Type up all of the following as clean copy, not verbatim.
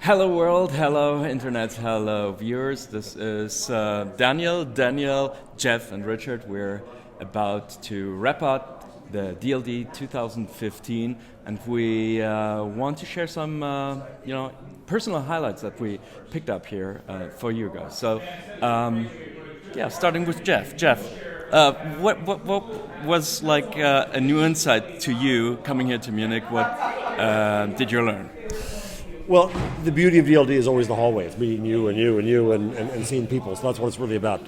Hello world, hello internet, hello viewers. This is Daniel, Jeff and Richard. We're about to wrap up the DLD 2015 and we want to share some personal highlights that we picked up here for you guys. So starting with Jeff. Jeff, what was like a new insight to you coming here to Munich? What did you learn? Well, the beauty of DLD is always the hallway. It's meeting you and seeing people. So that's what it's really about.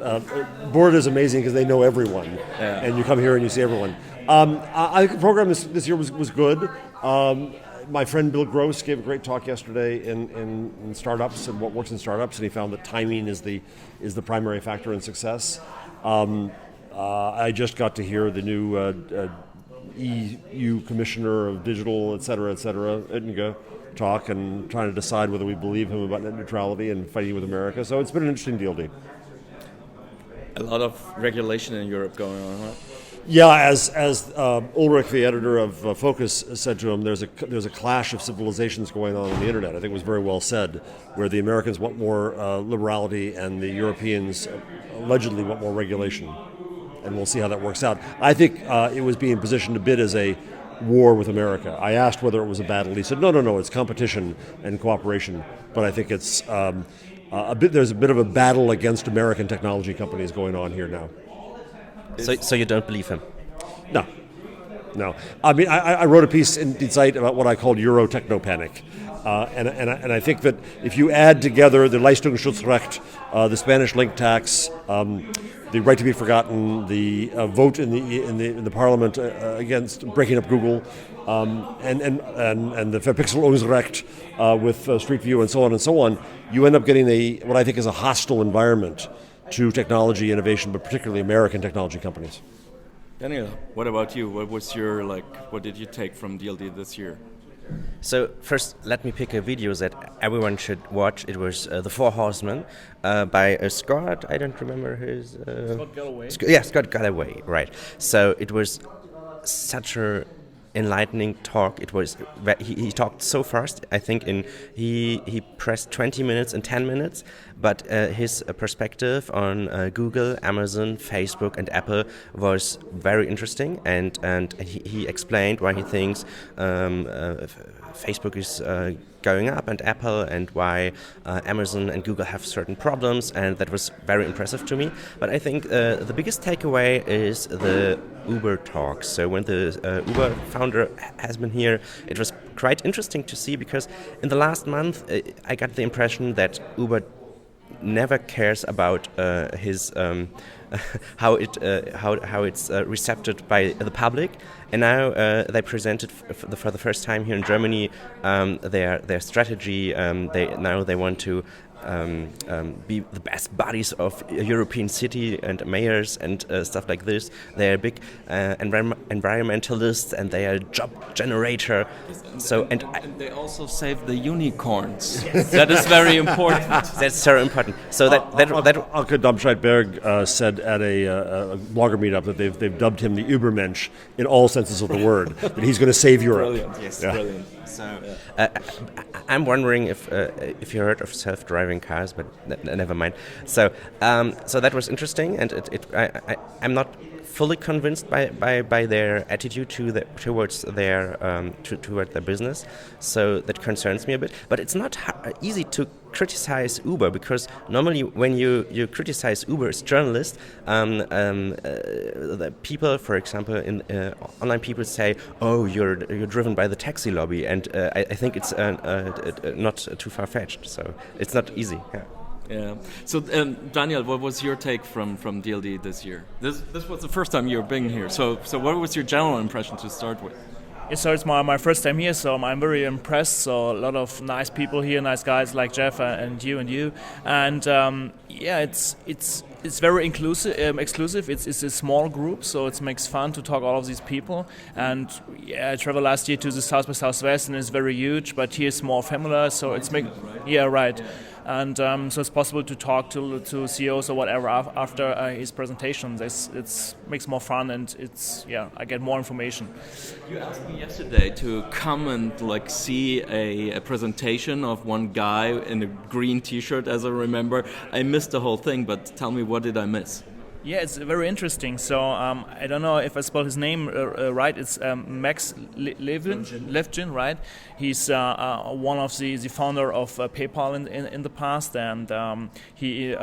Board is amazing because they know everyone, and you come here and you see everyone. I think the program this year was good. My friend Bill Gross gave a great talk yesterday in startups and what works in startups, and he found that timing is the primary factor in success. I just got to hear the new EU Commissioner of Digital, et cetera, Oettinger, talk and trying to decide whether we believe him about net neutrality and fighting with America. So it's been an interesting DLD. A lot of regulation in Europe going on, right? Yeah, as Ulrich, the editor of Focus, said to him, there's a clash of civilizations going on the internet. I think it was very well said, where the Americans want more liberality and the Europeans allegedly want more regulation. And we'll see how that works out. I think it was being positioned a bit as a war with America. I asked whether it was a battle. He said, no, it's competition and cooperation. But I think it's there's a bit of a battle against American technology companies going on here now. So you don't believe him? No. I mean, I wrote a piece in Die Zeit about what I called Euro techno panic. And I think that if you add together the Leistungsschutzrecht, the Spanish link tax, the right to be forgotten, the vote in the parliament against breaking up Google, and the Verpixelungsrecht with Street View and so on, you end up getting what I think is a hostile environment to technology innovation, but particularly American technology companies. Daniel, what about you? What did you take from DLD this year? So first, let me pick a video that everyone should watch. It was The Four Horsemen by Scott. I don't remember his... Scott Galloway. Scott Galloway, right. So it was such a enlightening talk. It was he talked so fast. I think he pressed 20 minutes in 10 minutes, but his perspective on Google, Amazon, Facebook, and Apple was very interesting, and he explained why he thinks Facebook is going up and Apple, and why Amazon and Google have certain problems, and that was very impressive to me. But I think the biggest takeaway is the Uber talk. So when the Uber founder has been here, it was quite interesting to see, because in the last month I got the impression that Uber never cares about his how it's received by the public, and now they presented for the first time here in Germany their strategy. They want to be the best buddies of a European city and mayors and stuff like this. They are big environmentalists, and they are a job generator. And they also save the unicorns. That is very important. That's so important. So that Anke Domscheit-Berg said at a blogger meetup that they've dubbed him the Übermensch in all senses of the word. That he's going to save Europe. Brilliant. Yes, yeah. Brilliant. So I'm wondering if you heard of self-driving cars, but never mind. So that was interesting, and I'm not fully convinced by their attitude towards their business. So that concerns me a bit. But it's not easy to criticize Uber, because normally when you criticize Uber as journalists, the people, for example, online people say, "Oh, you're driven by the taxi lobby," and I think it's not too far-fetched. So it's not easy. Yeah. So, Daniel, what was your take from DLD this year? This was the first time you've been here. So what was your general impression to start with? Yeah, so it's my first time here, so I'm very impressed. So a lot of nice people here, nice guys like Jeff and you, and it's very exclusive. It's a small group, so it makes fun to talk all of these people. And I traveled last year to the South by Southwest, and it's very huge, but here it's more familiar. So it's right. and so it's possible to talk to CEOs or whatever after his presentation. It makes more fun, and I get more information. You asked me yesterday to come and see a presentation of one guy in a green T-shirt, as I remember. I missed the whole thing, but tell me, what did I miss? Yeah, it's very interesting. So I don't know if I spell his name right. It's Max Levchin, right? He's one of the founder of PayPal in the past, and he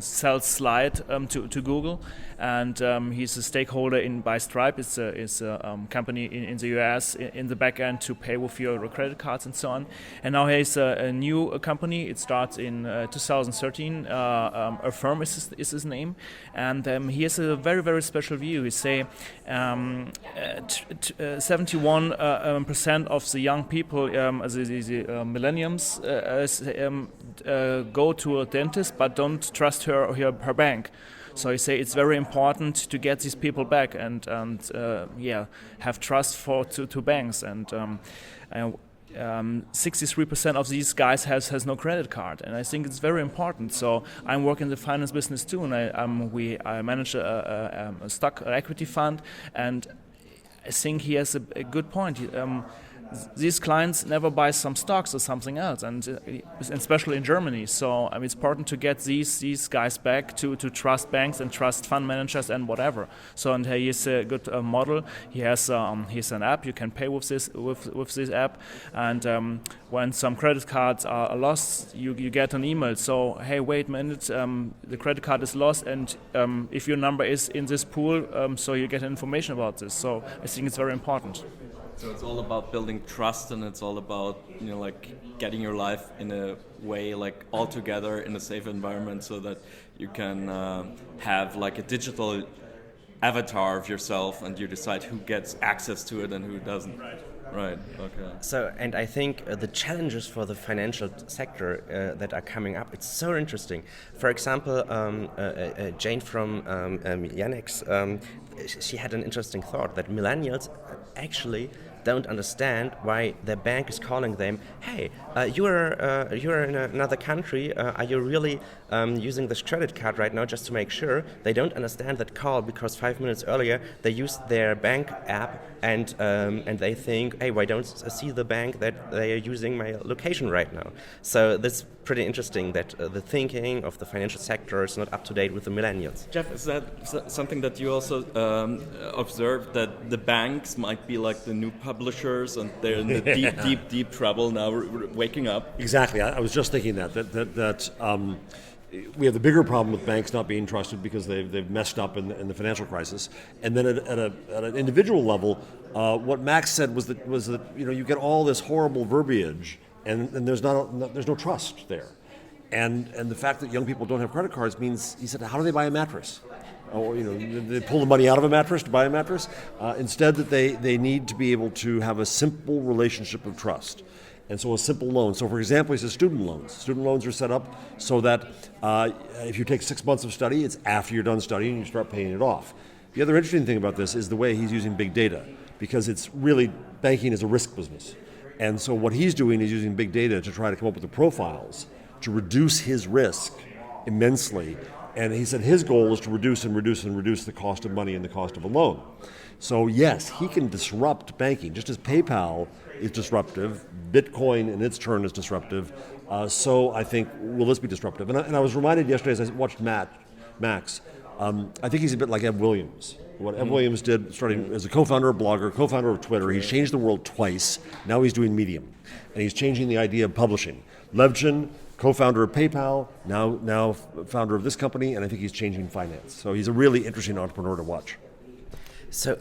sells Slide to Google, and he's a stakeholder by Stripe. It's a company in the US in the back end to pay with your credit cards and so on. And now he has a new company. It starts in 2013. Affirm is his name. And he has a very, very special view. He say 71% of the young people, the millennials, go to a dentist but don't trust her bank. So he say it's very important to get these people back and have trust to banks. And 63% of these guys has no credit card, and I think it's very important. So I'm working in the finance business too, and I manage a stock equity fund, and I think he has a good point. These clients never buy some stocks or something else, and especially in Germany. So it's important to get these guys back to trust banks and trust fund managers and whatever. So and he is a good model. He has an app. You can pay with this app, and when some credit cards are lost, you get an email. So hey, wait a minute, the credit card is lost, and if your number is in this pool, so you get information about this. So I think it's very important. So it's all about building trust, and it's all about getting your life in a way all together in a safe environment, so that you can have a digital avatar of yourself, and you decide who gets access to it and who doesn't. Right. Okay. So, and I think the challenges for the financial sector that are coming up, it's so interesting. For example, Jane from Yannick's, she had an interesting thought that millennials actually don't understand why their bank is calling them, hey, you're in another country, are you really using this credit card right now, just to make sure? They don't understand that call because 5 minutes earlier they used their bank app, and they think, hey, why don't I see the bank that they are using my location right now? So that's pretty interesting that the thinking of the financial sector is not up to date with the millennials. Jeff, is that something that you also observed, that the banks might be like the new publishers and they're in the deep trouble now, waking up? Exactly. I was just thinking that we have the bigger problem with banks not being trusted because they've messed up in the financial crisis, and then at an individual level, what Max said was that you get all this horrible verbiage, and there's no trust there, and the fact that young people don't have credit cards means, he said, how do they buy a mattress? Or they pull the money out of a mattress to buy a mattress. Instead, that they need to be able to have a simple relationship of trust. And so a simple loan. So for example, he says student loans. Student loans are set up so that if you take 6 months of study, it's after you're done studying, you start paying it off. The other interesting thing about this is the way he's using big data, because it's really, banking is a risk business. And so what he's doing is using big data to try to come up with the profiles to reduce his risk immensely. And he said his goal is to reduce the cost of money and the cost of a loan. So yes, he can disrupt banking, just as PayPal is disruptive, Bitcoin in its turn is disruptive. So I think, will this be disruptive? And I was reminded yesterday as I watched Max, I think he's a bit like Eb Williams. What Eb Williams did, starting as a co-founder of Blogger, co-founder of Twitter, he's changed the world twice. Now he's doing Medium, and he's changing the idea of publishing. Levchin, co-founder of PayPal, now founder of this company, and I think he's changing finance. So he's a really interesting entrepreneur to watch. So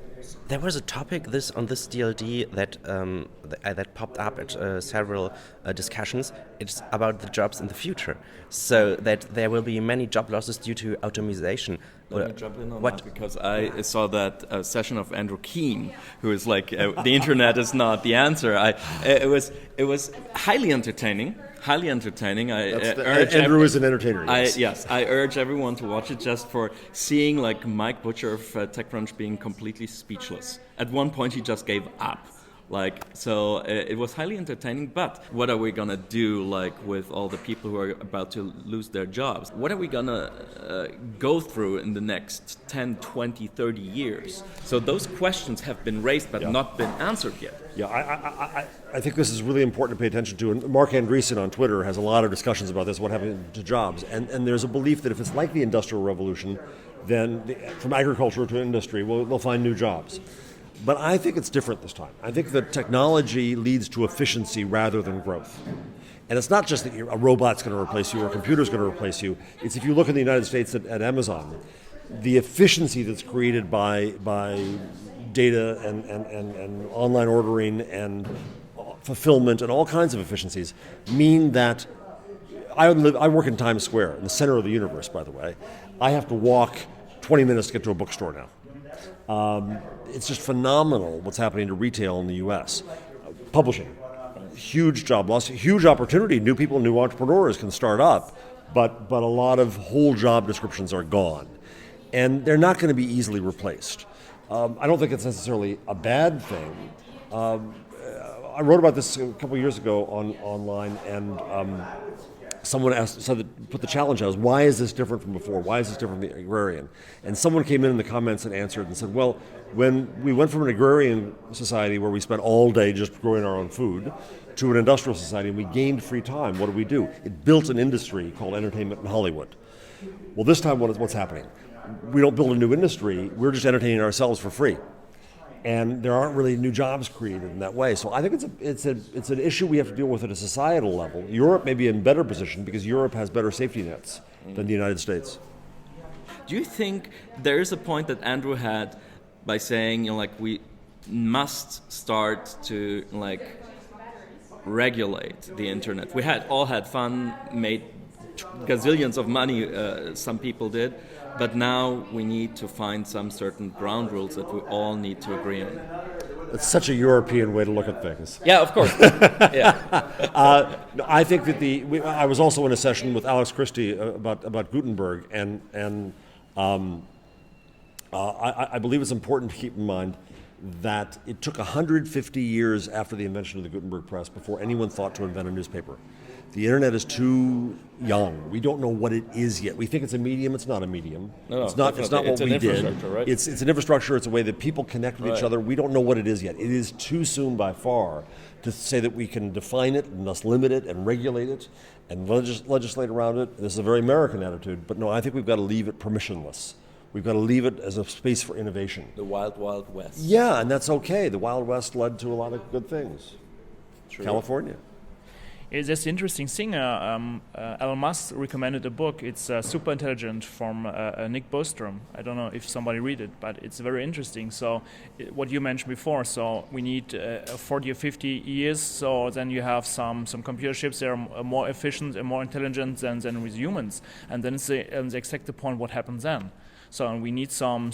there was a topic on this DLD that popped up at several discussions. It's about the jobs in the future. So that there will be many job losses due to automation. Let me jump in on that, because I saw that session of Andrew Keene, who is like, the internet is not the answer. It was highly entertaining. Andrew is an entertainer. Yes. I urge everyone to watch it just for seeing like Mike Butcher of TechCrunch being completely speechless. At one point, he just gave up It was highly entertaining. But what are we gonna do, like, with all the people who are about to lose their jobs? What are we gonna go through in the next 10, 20, 30 years? So those questions have been raised but not been answered yet. Yeah, I think this is really important to pay attention to. And Mark Andreessen on Twitter has a lot of discussions about this, what happened to jobs. And there's a belief that if it's like the Industrial Revolution, then from agriculture to industry, they'll find new jobs. But I think it's different this time. I think that technology leads to efficiency rather than growth. And it's not just that a robot's going to replace you or a computer's going to replace you. It's if you look in the United States at Amazon, the efficiency that's created by data and online ordering and fulfillment and all kinds of efficiencies mean that I work in Times Square, in the center of the universe, by the way. I have to walk 20 minutes to get to a bookstore now. It's just phenomenal what's happening to retail in the U.S. Publishing, huge job loss, huge opportunity. New people, new entrepreneurs can start up, but a lot of whole job descriptions are gone. And they're not going to be easily replaced. I don't think it's necessarily a bad thing. I wrote about this a couple of years ago online, and someone put the challenge out: why is this different from before? Why is this different from the agrarian? And someone came in the comments and answered and said, well, when we went from an agrarian society where we spent all day just growing our own food to an industrial society and we gained free time, what do? It built an industry called entertainment in Hollywood. Well, this time what's happening? We don't build a new industry, we're just entertaining ourselves for free. And there aren't really new jobs created in that way. So I think it's an issue we have to deal with at a societal level. Europe may be in better position because Europe has better safety nets than the United States. Do you think there is a point that Andrew had by saying, we must start to regulate the internet? We all had fun, made gazillions of money, some people did. But now we need to find some certain ground rules that we all need to agree on. It's such a European way to look at things. Yeah, of course. I think that I was also in a session with Alex Christie about Gutenberg, and I believe it's important to keep in mind that it took 150 years after the invention of the Gutenberg press before anyone thought to invent a newspaper. The internet is too young. We don't know what it is yet. We think it's a medium. It's not a medium. It's not what we did. Right? It's an infrastructure. It's a way that people connect with each other. We don't know what it is yet. It is too soon by far to say that we can define it and thus limit it and regulate it and legislate around it. This is a very American attitude. But no, I think we've got to leave it permissionless. We've got to leave it as a space for innovation. The wild, wild west. Yeah, and that's okay. The Wild West led to a lot of good things. True. California. It's just interesting thing. Elon Musk recommended a book. It's Super Intelligent from Nick Bostrom. I don't know if somebody read it, but it's very interesting. So what you mentioned before, so we need 40 or 50 years, so then you have some computer chips that are more efficient and more intelligent than with humans. And then it's the exact point what happens then. So we need some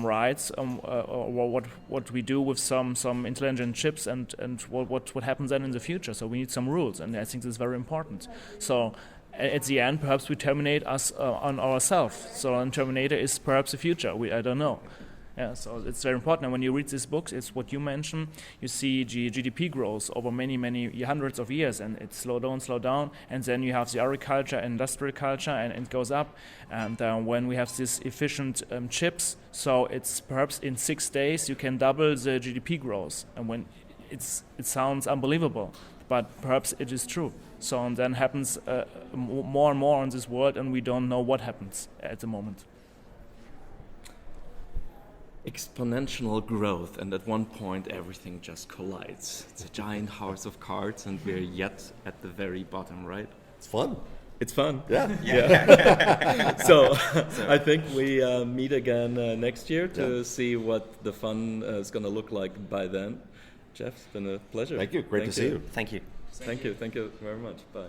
rights, or what we do with some intelligent chips, and what happens then in the future. So we need some rules, and I think this is very important. So at the end, perhaps we terminate us on ourselves. So and Terminator is perhaps the future. I don't know. Yeah, so it's very important. And when you read these books, it's what you mentioned. You see GDP growth over many hundreds of years, and it's slow down, and then you have the agriculture and industrial culture, and it goes up. And when we have these efficient chips, so it's perhaps in 6 days you can double the GDP growth. And when it sounds unbelievable, but perhaps it is true. So and then happens more and more in this world, and we don't know what happens at the moment. Exponential growth, and at one point everything just collides. It's a giant house of cards, and we're yet at the very bottom, right? It's fun. It's fun. Yeah. So I think we meet again next year to see what the fun is going to look like by then. Jeff, it's been a pleasure. Thank you. Great to see you. Thank you. Thank you very much. Bye.